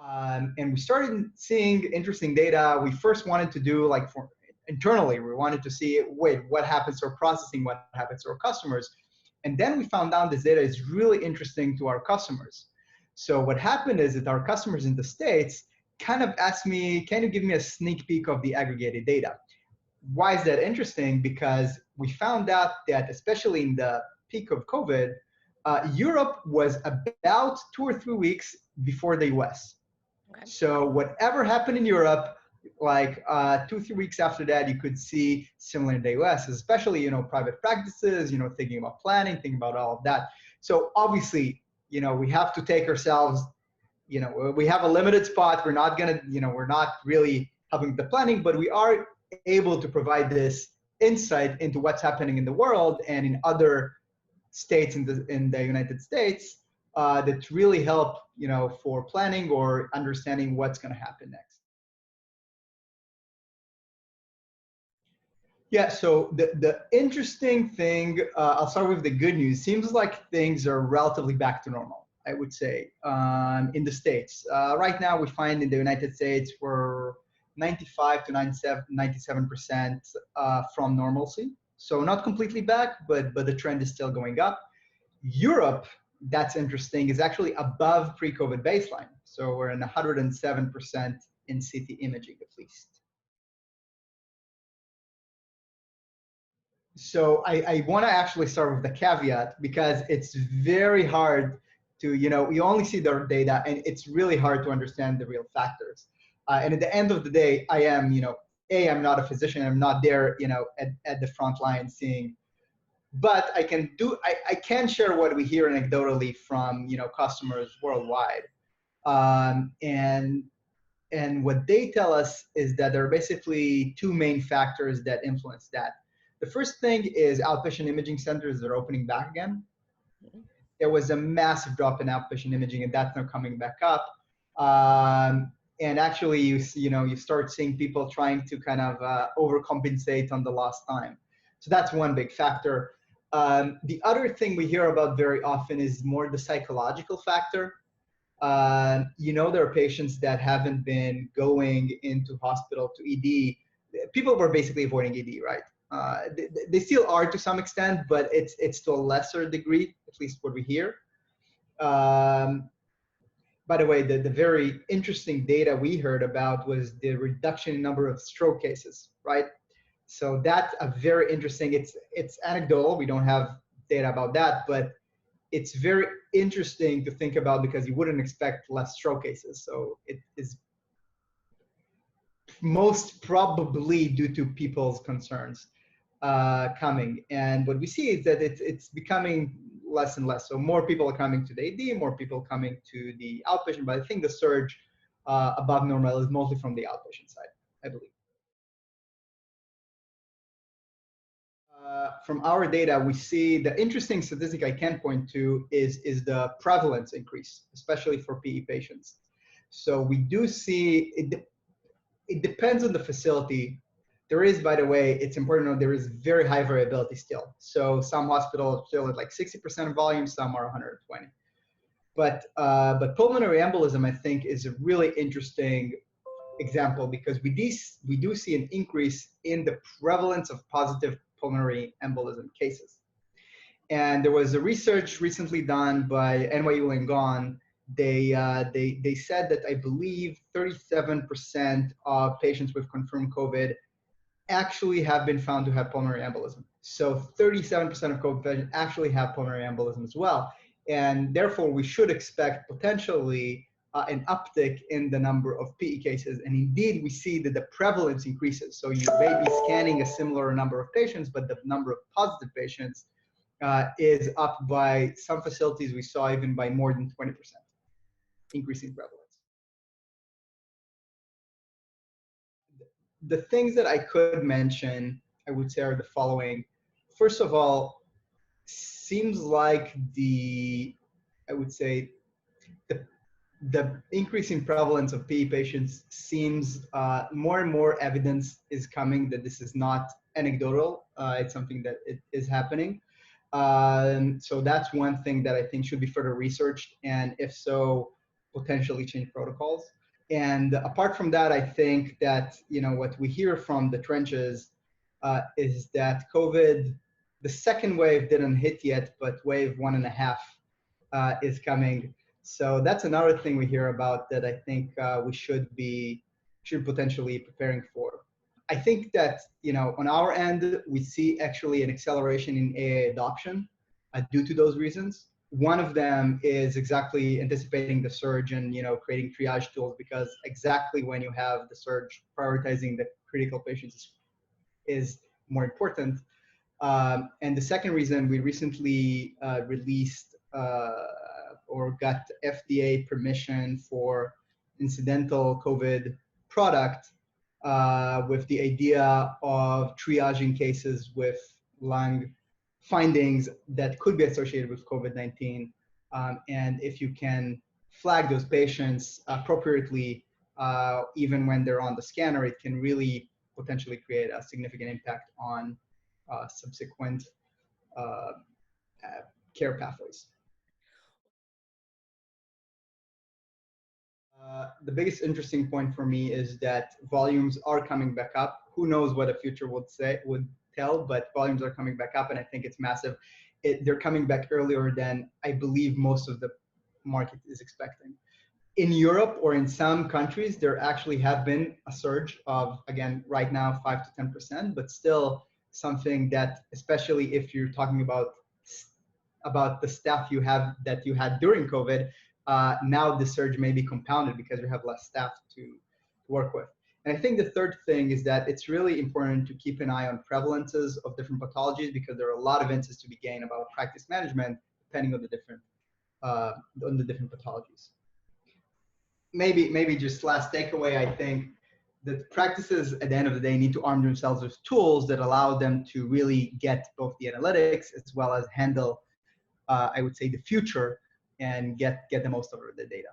And we started seeing interesting data. We first wanted to do like internally, we wanted to see, wait, what happens to our processing, what happens to our customers. And then we found out this data is really interesting to our customers. So what happened is that our customers in the States kind of asked me, can you give me a sneak peek of the aggregated data? Why is that interesting? Because we found out that, especially in the peak of COVID, Europe was about 2 or 3 weeks before the US. Okay. So whatever happened in Europe, like 2 or 3 weeks after that, you could see similar in the US, especially, private practices, thinking about planning, thinking about all of that. So obviously, we have to take ourselves, we have a limited spot. We're not gonna, we're not really helping the planning, but we are able to provide this insight into what's happening in the world and in other states in the United States that really help, for planning or understanding what's going to happen next. Yeah, so the interesting thing, I'll start with the good news. Seems like things are relatively back to normal, I would say, in the States. Right now, we find in the United States we're 95 to 97% from normalcy. So not completely back, but the trend is still going up. Europe, that's interesting, is actually above pre-COVID baseline. So we're in 107% in CT imaging at least. So I want to actually start with the caveat because it's very hard to, you only see their data and it's really hard to understand the real factors. And at the end of the day, I am, I'm not a physician. I'm not there, at the front line seeing, but I can share what we hear anecdotally from, customers worldwide. And what they tell us is that there are basically 2 main factors that influence that. The first thing is outpatient imaging centers that are opening back again. There was a massive drop in outpatient imaging, and that's now coming back up. And actually, you start seeing people trying to kind of overcompensate on the lost time. So that's one big factor. The other thing we hear about very often is more the psychological factor. There are patients that haven't been going into hospital to ED. People were basically avoiding ED, right? They still are to some extent, but it's to a lesser degree, at least what we hear. By the way, the very interesting data we heard about was the reduction in number of stroke cases, right? So that's a very interesting, it's anecdotal, we don't have data about that, but it's very interesting to think about because you wouldn't expect less stroke cases. So it is most probably due to people's concerns coming. And what we see is that it's becoming less and less. So more people are coming to the AD, more people coming to the outpatient, but I think the surge above normal is mostly from the outpatient side, I believe. From our data, we see the interesting statistic I can point to is the prevalence increase, especially for PE patients. So we do see, it depends on the facility. There is, by the way, it's important to know there is very high variability still. So some hospitals are still at like 60% of volume, some are 120. But pulmonary embolism, I think, is a really interesting example because we do see an increase in the prevalence of positive pulmonary embolism cases. And there was a research recently done by NYU Langone. They said that I believe 37% of patients with confirmed COVID actually have been found to have pulmonary embolism. So 37% of COVID patients actually have pulmonary embolism as well. And therefore, we should expect potentially an uptick in the number of PE cases. And indeed, we see that the prevalence increases. So you may be scanning a similar number of patients, but the number of positive patients is up by some facilities we saw even by more than 20% increasing prevalence. The things that I could mention, I would say, are the following. First of all, seems like I would say, the increasing prevalence of PE patients seems more and more evidence is coming that this is not anecdotal. It's something that it is happening. So that's one thing that I think should be further researched. And if so, potentially change protocols. And apart from that, I think that, what we hear from the trenches is that COVID, the second wave didn't hit yet, but wave 1.5 is coming. So that's another thing we hear about that I think we should potentially preparing for. I think that, on our end, we see actually an acceleration in AA adoption due to those reasons. One of them is exactly anticipating the surge and, creating triage tools, because exactly when you have the surge, prioritizing the critical patients is more important. And the second reason, we recently released or got FDA permission for incidental COVID product with the idea of triaging cases with lung findings that could be associated with COVID-19. And if you can flag those patients appropriately, even when they're on the scanner, it can really potentially create a significant impact on subsequent care pathways. The biggest interesting point for me is that volumes are coming back up. Who knows what the future would tell, but volumes are coming back up, and I think it's massive. They're coming back earlier than I believe most of the market is expecting. In Europe or in some countries, there actually have been a surge of, again, right now, 5 to 10%, but still something that, especially if you're talking about the staff you had during COVID, now the surge may be compounded because you have less staff to work with. And I think the third thing is that it's really important to keep an eye on prevalences of different pathologies, because there are a lot of insights to be gained about practice management depending on the different pathologies. Maybe just last takeaway, I think that practices at the end of the day need to arm themselves with tools that allow them to really get both the analytics as well as handle, I would say, the future and get the most out of the data.